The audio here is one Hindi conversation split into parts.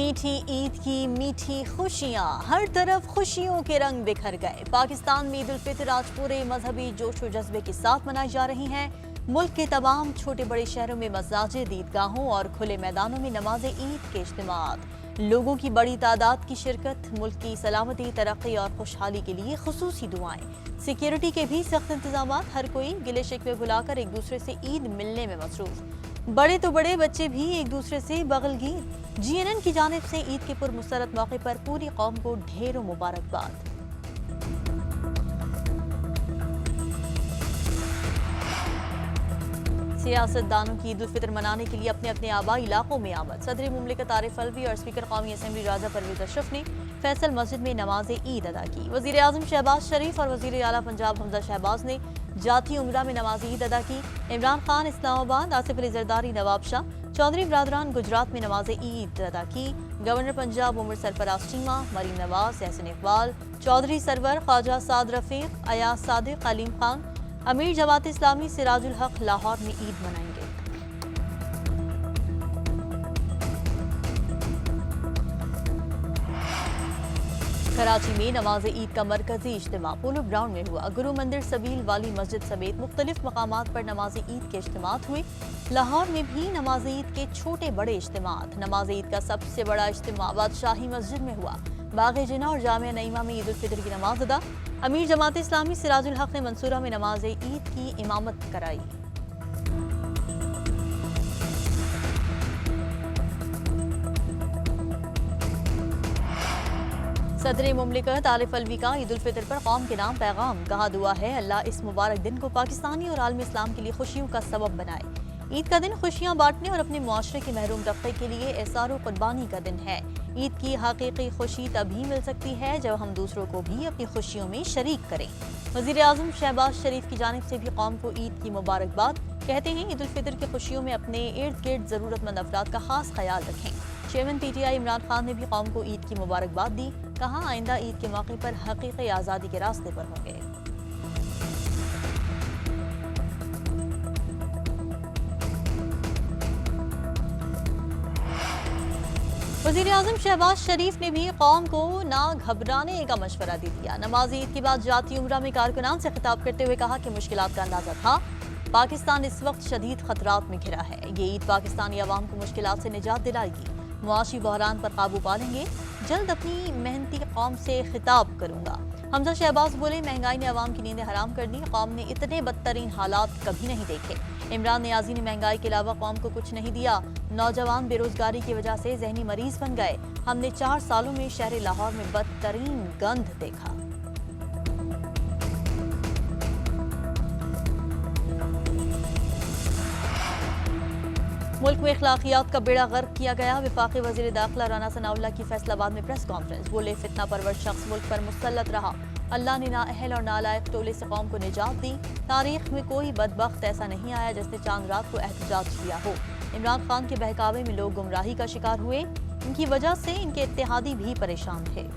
मीठी ईद की मीठी खुशियां, हर तरफ खुशियों के रंग बिखर गए। पाकिस्तान में ईद उल फितर आज पूरे मजहबी जोश और जज्बे के साथ मनाई जा रही है। मुल्क के तमाम छोटे बड़े शहरों में मसाजिद, ईदगाहों और खुले मैदानों में नमाज ईद के इज्तिमात, लोगों की बड़ी तादाद की शिरकत, मुल्क की सलामती, तरक्की और खुशहाली के लिए खुसूसी दुआएं। सिक्योरिटी के भी सख्त इंतजाम, हर कोई गिले शिकवे भुलाकर एक दूसरे से ईद मिलने में मसरूफ। बड़े तो बड़े, बच्चे भी एक दूसरे से बगलगीर। GNN की जानिब से ईद के पुरमसरत मौके पर पूरी कौम को ढेरों मुबारकबाद। सियासतदानों की ईद उल फितर मनाने के लिए अपने अपने आबाई इलाकों में आमद। सदर मुमलिकत आरिफ अलवी और स्पीकर कौमी असम्बली राजा परवेज अशरफ ने फैसल मस्जिद में नमाज ईद अदा की। वजीर आजम शहबाज शरीफ और वजीर आला पंजाब हमजा शहबाज ने जाती उमरा में नमाज ईद अदा की। इमरान खान इस्लामाबाद, आसिफ अली जरदारी नवाबशाह, चौधरी बरादरान गुजरात में नमाज ईद अदा की। गवर्नर पंजाब उमर सरफराज चीमा, मरीम नवाज, एहसन इकबाल, चौधरी सरवर, ख्वाजा साद रफीक, अयाज सादिक, अलीम खान, अमीर जमात इस्लामी सिराजुल हक लाहौर में ईद मनाएंगे। कराची में नमाज ईद का मरकजी इज्तिमा पोलो ग्राउंड में हुआ। गुरु मंदिर, सबील वाली मस्जिद समेत मुख्तलिफ मकामात पर नमाज ईद के इज्तिमात हुए। लाहौर में भी नमाज ईद के छोटे बड़े इज्तिमात। नमाज ईद का सबसे बड़ा इज्तिमा बादशाही मस्जिद में हुआ। बाग़ जिना और जामिया नईमा में ईद उल फितर की नमाज अदा। अमीर जमात इस्लामी सिराजुल हक ने मंसूरा में नमाज ईद की इमामत कराई। सदर मुमलिकत आरिफ अलवी का ईद उल फितर पर कौम के नाम पैगाम। कहा, दुआ है अल्लाह इस मुबारक दिन को पाकिस्तानी और आलमी इस्लाम के लिए खुशियों का सबब बनाए। ईद का दिन खुशियां बांटने और अपने मुआशरे के महरूम तबके के लिए एहसार और कुर्बानी का दिन है। ईद की हकीकी खुशी तभी मिल सकती है जब हम दूसरों को भी अपनी खुशियों में शरीक करें। वजीर आजम शहबाज शरीफ की जानिब से भी कौम को ईद की मुबारकबाद। कहते हैं, ईद उल फितर की खुशियों में अपने इर्द गिर्द जरूरतमंद अफराद का खास ख्याल रखें। चेयरमैन PTI इमरान खान ने भी कौम को ईद की मुबारकबाद दी। कहा, आइंदा ईद के मौके पर हकीकी आज़ादी के रास्ते पर होंगे। वज़ीर आज़म शहबाज शरीफ ने भी कौम को ना घबराने का मशवरा दे दिया। नमाज ईद के बाद जाती उम्रा में कारकुनान से खिताब करते हुए कहा कि मुश्किलात का अंदाजा था। पाकिस्तान इस वक्त शदीद खतरात में घिरा है। ये ईद पाकिस्तानी अवाम को मुश्किलात से निजात दिलाएगी। मुआशी बहरान पर काबू पा लेंगे। जल्द अपनी मेहनती कौम से खिताब करूंगा। हमजा शहबाज बोले, महंगाई ने अवाम की नींदें हराम कर दी। कौम ने इतने बदतरीन हालात कभी नहीं देखे। इमरान नियाजी ने महंगाई के अलावा कौम को कुछ नहीं दिया। नौजवान बेरोजगारी की वजह से जहनी मरीज बन गए। हमने 4 सालों में शहर लाहौर में बदतरीन गंध देखा। मुल्क में अखलाकियात का बेड़ा गर्क किया गया। वफाकी वजीर दाखिला राना सनाउल्लाह की फैसलाबाद में प्रेस कॉन्फ्रेंस। बोले, फितना परवर शख्स मुल्क पर मुसल्लत रहा। अल्लाह ने नाअहल और नालायक टोले से कौम को निजात दी। तारीख में कोई बदबख्त ऐसा नहीं आया जिसने चांद रात को एहतजाज किया हो। इमरान खान के बहकावे में लोग गुमराही का शिकार हुए। इनकी वजह से इनके इत्तेहादी भी परेशान थे।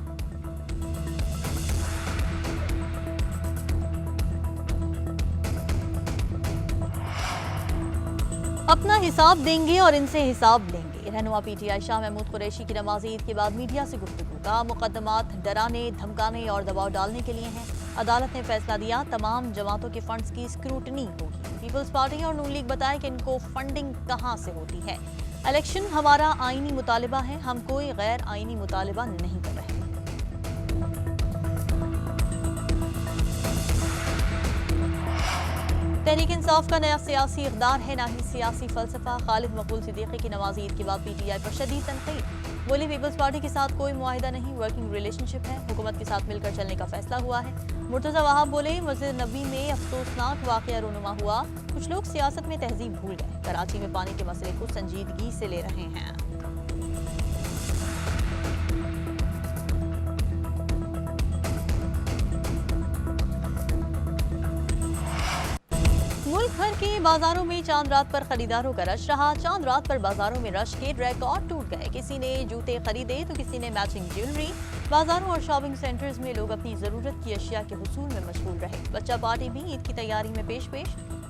अपना हिसाब देंगे और इनसे हिसाब लेंगे। रहनुमा PTI शाह महमूद कुरैशी की नमाज ईद के बाद मीडिया से गुफ्तगू। कहा, मुकदमात डराने, धमकाने और दबाव डालने के लिए हैं। अदालत ने फैसला दिया, तमाम जमातों के फंड्स की स्क्रूटनी होगी। पीपल्स पार्टी और नून लीग बताए कि इनको फंडिंग कहां से होती है। इलेक्शन हमारा आईनी मुतालिबा है, हम कोई गैर आईनी मुतालिबा नहीं कर रहे। तहरीक इंसाफ का नया सियासी इक़दार है, ना ही सियासी फलसफा। खालिद मकबूल सिद्दीकी की नमाज ईद के बाद PTI पर शदीद तनकीद। बोले, पीपल्स पार्टी के साथ कोई मुआहिदा नहीं, वर्किंग रिलेशनशिप है। हुकूमत के साथ मिलकर चलने का फैसला हुआ है। मुर्तज़ा वहाब बोले, मस्जिद नबी में अफसोसनाक वाक़या रूनुमा हुआ। कुछ लोग सियासत में तहजीब भूल गए। कराची में पानी के मसले को संजीदगी से ले रहे हैं। मुल्क भर के बाजारों में चांद रात पर खरीदारों का रश रहा। चांद रात पर बाजारों में रश के रिकॉर्ड टूट गए। किसी ने जूते खरीदे तो किसी ने मैचिंग ज्वेलरी। बाजारों और शॉपिंग सेंटर्स में लोग अपनी जरूरत की अशिया के हुसूल में मशगूल रहे। बच्चा पार्टी भी ईद की तैयारी में पेश।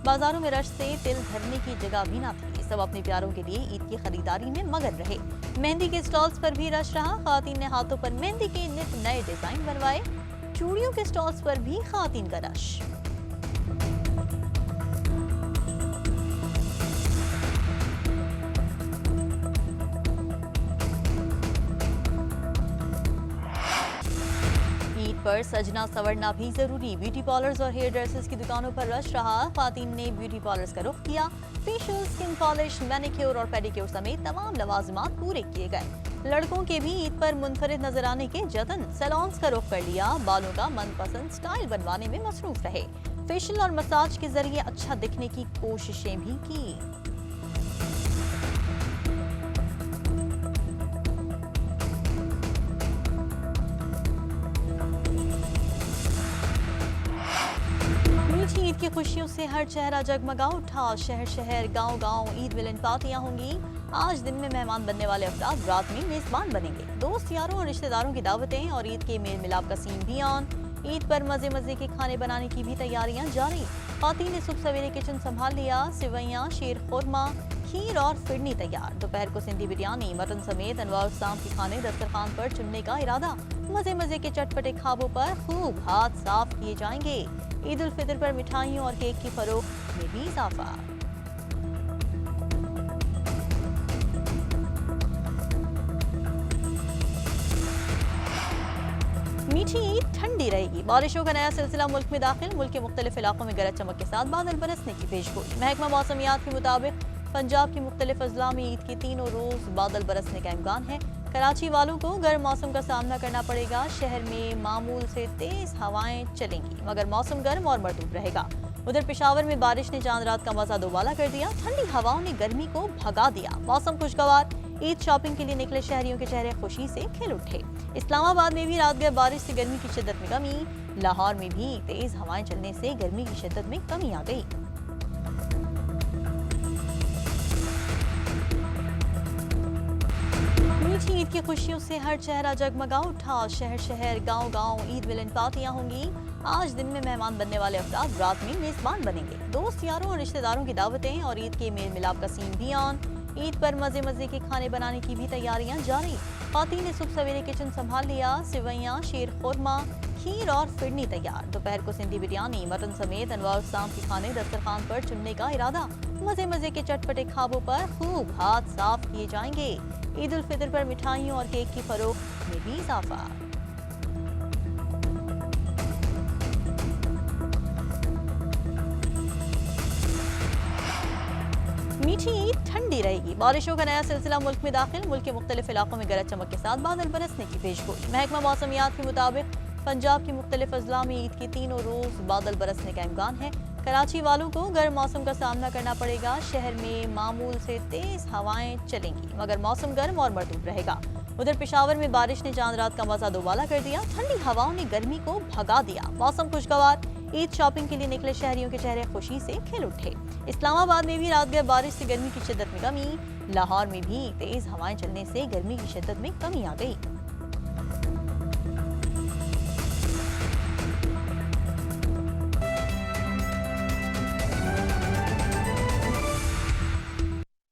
बाजारों में रश से तिल धरने की जगह भी ना थी। सब अपने प्यारों के लिए ईद की खरीदारी में मगन रहे। मेहंदी के स्टॉल्स पर भी रश रहा। खातन ने हाथों पर मेहंदी के नित नए डिजाइन बनवाए। चूड़ियों के स्टॉल्स पर भी खातन का रश। पर सजना संवरना भी जरूरी। ब्यूटी पार्लर्स और हेयर ड्रेसेस की दुकानों पर रश रहा। खातन ने ब्यूटी पार्लर्स का रुख किया। फेशियल, स्किन पॉलिश, मैनिक्योर और पेडिक्योर समेत तमाम लवाजमात पूरे किए गए। लड़कों के भी ईद पर मुनफरिद नजर आने के जतन। सैलून्स का रुख कर लिया। बालों का मनपसंद स्टाइल बनवाने में मसरूफ रहे। फेशियल और मसाज के जरिए अच्छा दिखने की कोशिशें भी की। ईद की खुशियों से हर चेहरा जगमगा उठा। शहर शहर, गांव गांव ईद मिलन पार्टियां होंगी। आज दिन में मेहमान बनने वाले अफराद रात में मेजबान बनेंगे। दोस्त यारों और रिश्तेदारों की दावतें और ईद के मेल मिलाप का सीन भी ऑन। ईद पर मजे मजे के खाने बनाने की भी तैयारियां जारी। खातन ने सुबह सवेरे किचन संभाल लिया। सेवैयां, शीर खुरमा, खीर और फिरनी तैयार। दोपहर को सिंधी बिरयानी, मटन समेत अनवार शाम के खाने दस्तरखान पर चुनने का इरादा। मजे मजे के चटपटे खाबों पर खूब हाथ साफ किए जाएंगे। ईद उल फितर पर मिठाइयों और केक की फरोख्त में भी इजाफा। मीठी ईद ठंडी रहेगी। बारिशों का नया सिलसिला मुल्क में दाखिल। मुल्क के मुख्तलिफ इलाकों में गरज चमक के साथ बादल बरसने की पेशगोई। महकमा मौसमियात के मुताबिक पंजाब के मुख्तलिफ अजला में ईद के तीनों रोज बादल बरसने का इम्कान है। कराची वालों को गर्म मौसम का सामना करना पड़ेगा। शहर में मामूल से तेज हवाएं चलेंगी, मगर मौसम गर्म और मरतूब रहेगा। उधर पेशावर में बारिश ने चांद रात का मजा दोबाला कर दिया। ठंडी हवाओं ने गर्मी को भगा दिया। मौसम खुशगवार। ईद शॉपिंग के लिए निकले शहरियों के चेहरे खुशी से खिल उठे। इस्लामाबाद में भी रात गए बारिश से गर्मी की शिद्दत में कमी। लाहौर में भी तेज हवाएं चलने से गर्मी की शिद्दत में कमी आ गई। मीठी ईद की खुशियों से हर चेहरा जगमगा उठा। शहर शहर, गांव गांव ईद मिलन पार्टियां होंगी। आज दिन में मेहमान बनने वाले अफराद रात में मेजबान बनेंगे। दोस्त यारों और रिश्तेदारों की दावतें और ईद के मेल मिलाप का सीन भी ऑन। ईद पर मजे मजे के खाने बनाने की भी तैयारियां जारी। खातन ने सुबह सवेरे किचन संभाल लिया। सेवैयां, शीर खुरमा, खीर और फिरनी तैयार। दोपहर को सिंधी बिरयानी, मटन समेत अनवार शाम के खाने दस्तरखान पर चुनने का इरादा। मजे मजे के चटपटे खाबों पर खूब हाथ साफ किए जाएंगे। ईद उल फितर पर मिठाइयों और केक की फरोख्त में भी इजाफा। मीठी ईद ठंडी रहेगी। बारिशों का नया सिलसिला मुल्क में दाखिल। मुल्क के मुख्तलिफ इलाकों में गरज चमक के साथ बादल बरसने की पेशगोई। महकमा मौसमियात के मुताबिक पंजाब के मुख्तलिफ अजला में ईद के तीनों रोज बादल बरसने का इम्कान है। कराची वालों को गर्म मौसम का सामना करना पड़ेगा। शहर में मामूल से तेज हवाएं चलेंगी, मगर मौसम गर्म और मरतूब रहेगा। उधर पेशावर में बारिश ने चांद रात का मजा दोबाला कर दिया। ठंडी हवाओं ने गर्मी को भगा दिया। मौसम खुशगवार। ईद शॉपिंग के लिए निकले शहरियों के चेहरे खुशी से खिल उठे। इस्लामाबाद में भी रात गए बारिश से गर्मी की शिद्दत में कमी। लाहौर में भी तेज हवाएं चलने से गर्मी की शिद्दत में कमी आ गई।